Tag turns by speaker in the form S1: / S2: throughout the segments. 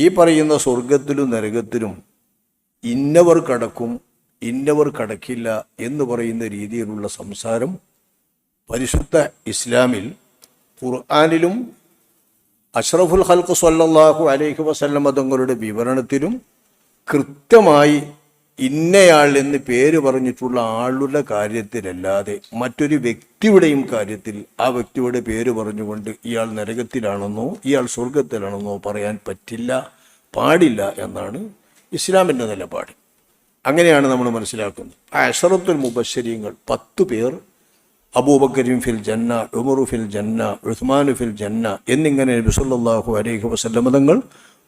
S1: ഈ പറയുന്ന സ്വർഗത്തിലും നരകത്തിലും ഇന്നവർ കടക്കും ഇന്നവർ കടക്കില്ല എന്ന് പറയുന്ന രീതിയിലുള്ള സംസാരം പരിശുദ്ധ ഇസ്ലാമിൽ ഖുർആനിലും അഷ്റഫുൽ ഖൽഖ് സ്വല്ലല്ലാഹു അലൈഹി വസല്ലമ തങ്ങളുടെ വിവരണത്തിലും കൃത്യമായി ഇന്നയാൾ എന്ന് പേര് പറഞ്ഞിട്ടുള്ള ആളുടെ കാര്യത്തിലല്ലാതെ മറ്റൊരു വ്യക്തിയുടെയും കാര്യത്തിൽ ആ വ്യക്തിയുടെ പേര് പറഞ്ഞുകൊണ്ട് ഇയാൾ നരകത്തിലാണെന്നോ ഇയാൾ സ്വർഗത്തിലാണെന്നോ പറയാൻ പറ്റില്ല, പാടില്ല എന്നാണ് ഇസ്ലാമിൻ്റെ നിലപാട്. അങ്ങനെയാണ് നമ്മൾ മനസ്സിലാക്കുന്നത്. ആ അശറത്തുൽ മുബശ്ശരീങ്ങൾ 10 പേർ, അബൂബക്കരും ഫിൽ ജന്ന, ഉമറു ഫിൽ ജന്ന, ഉസ്മാനു ഫിൽ ജന്ന എന്നിങ്ങനെ നബി സല്ലല്ലാഹു അലൈഹി വസല്ലം തങ്ങൾ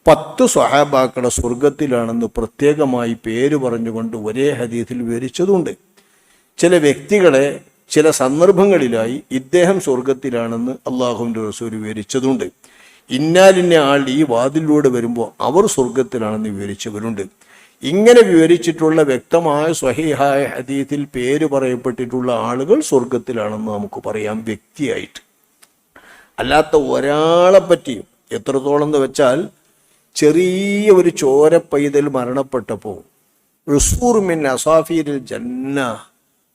S1: 10 സ്വഹാബാക്കളെ സ്വർഗത്തിലാണെന്ന് പ്രത്യേകമായി പേര് പറഞ്ഞുകൊണ്ട് ഒരേ ഹദീസിൽ വിവരിച്ചതുണ്ട്. ചില വ്യക്തികളെ ചില സന്ദർഭങ്ങളിലായി ഇദ്ദേഹം സ്വർഗത്തിലാണെന്ന് അള്ളാഹുവിൻ്റെ റസൂൽ വിവരിച്ചതുണ്ട്. ഇന്നാലിന്ന ആൾ ഈ വാതിലൂടെ വരുമ്പോൾ അവർ സ്വർഗത്തിലാണെന്ന് വിവരിച്ചവരുണ്ട്. ഇങ്ങനെ വിവരിച്ചിട്ടുള്ള വ്യക്തമായ സ്വഹീഹായ ഹദീസിൽ പേര് പറയപ്പെട്ടിട്ടുള്ള ആളുകൾ സ്വർഗത്തിലാണെന്ന് നമുക്ക് പറയാം വ്യക്തിയായിട്ട്. അല്ലാത്ത ഒരാളെ പറ്റിയും എത്രത്തോളം എന്ന് വെച്ചാൽ ചെറിയ ഒരു ചോര പൈതൽ മരണപ്പെട്ടപ്പോൾ ഉസ്ഫൂർ മിൻ അസാഫീരിൽ ജന്ന,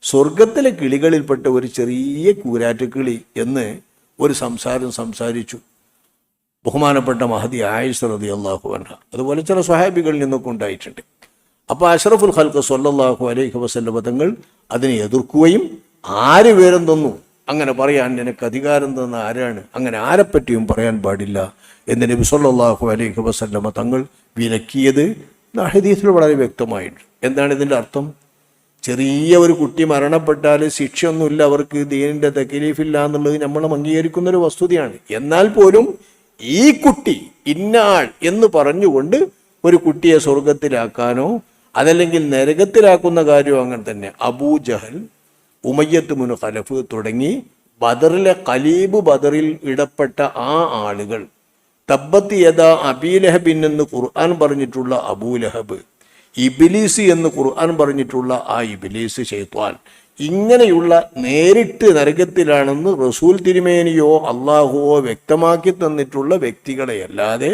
S1: സ്വർഗത്തിലെ കിളികളിൽപ്പെട്ട ഒരു ചെറിയ കൂരാറ്റുകിളി എന്ന് ഒരു സംസാരിച്ചു ബഹുമാനപ്പെട്ട മഹദി ആയിഷ റളിയല്ലാഹു അൻഹ. അതുപോലെ ചില സ്വഹാബികളിൽ നിന്നൊക്കെ ഉണ്ടായിട്ടുണ്ട്. അപ്പോൾ അഷ്റഫുൽ ഖൽഖ് സ്വല്ലല്ലാഹു അലൈഹി വസല്ലം തങ്ങൾ അതിനെ എതിർക്കുകയും ആര് വിവരം തന്നു, അങ്ങനെ പറയാൻ നിനക്ക് അധികാരം തന്ന ആരാണ്, അങ്ങനെ ആരെപ്പറ്റിയും പറയാൻ പാടില്ല എന്ന് നബി സല്ലല്ലാഹു അലൈഹി വസല്ലം തങ്ങൾ വിലക്കിയത് ഹദീസിൽ വളരെ വ്യക്തമായിട്ടുണ്ട്. എന്താണ് ഇതിൻ്റെ അർത്ഥം? ചെറിയ ഒരു കുട്ടി മരണപ്പെട്ടാൽ ശിക്ഷയൊന്നുമില്ല, അവർക്ക് ദീനിൻ്റെ തക്ലീഫില്ല എന്നുള്ളത് നമ്മൾ അംഗീകരിക്കുന്നൊരു വസ്തുതയാണ്. എന്നാൽ പോലും ഈ കുട്ടി ഇന്ന ആൾ എന്ന് പറഞ്ഞുകൊണ്ട് ഒരു കുട്ടിയെ സ്വർഗത്തിലാക്കാനോ അതല്ലെങ്കിൽ നരകത്തിലാക്കുന്ന കാര്യമോ അങ്ങനെ തന്നെ. അബൂജഹൽ, ഉമയ്യത്ത് മുൻ ഖലഫ് തുടങ്ങി ബദറിലെ ഖലീബ് ബദറിൽ ഇടപെട്ട ആ ആളുകൾ, തബ്ബത്ത് യദാ അബീലഹബിൻ എന്ന് ഖുർആൻ പറഞ്ഞിട്ടുള്ള അബൂലഹബ്, ഇബ്ലീസ് എന്ന് ഖുർആൻ പറഞ്ഞിട്ടുള്ള ആ ഇബ്ലീസ് ശൈത്വാൻ, ഇങ്ങനെയുള്ള നേരിട്ട് നരകത്തിലാണെന്ന് റസൂൽ തിരുമേനിയോ അള്ളാഹുവോ വ്യക്തമാക്കി തന്നിട്ടുള്ള വ്യക്തികളെ അല്ലാതെ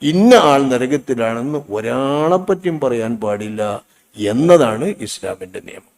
S1: ഇന്ന ആൾ നരകത്തിലാണെന്ന് ഒരാളെപ്പറ്റിയും പറയാൻ പാടില്ല എന്നതാണ് ഇസ്ലാമിൻ്റെ നിയമം.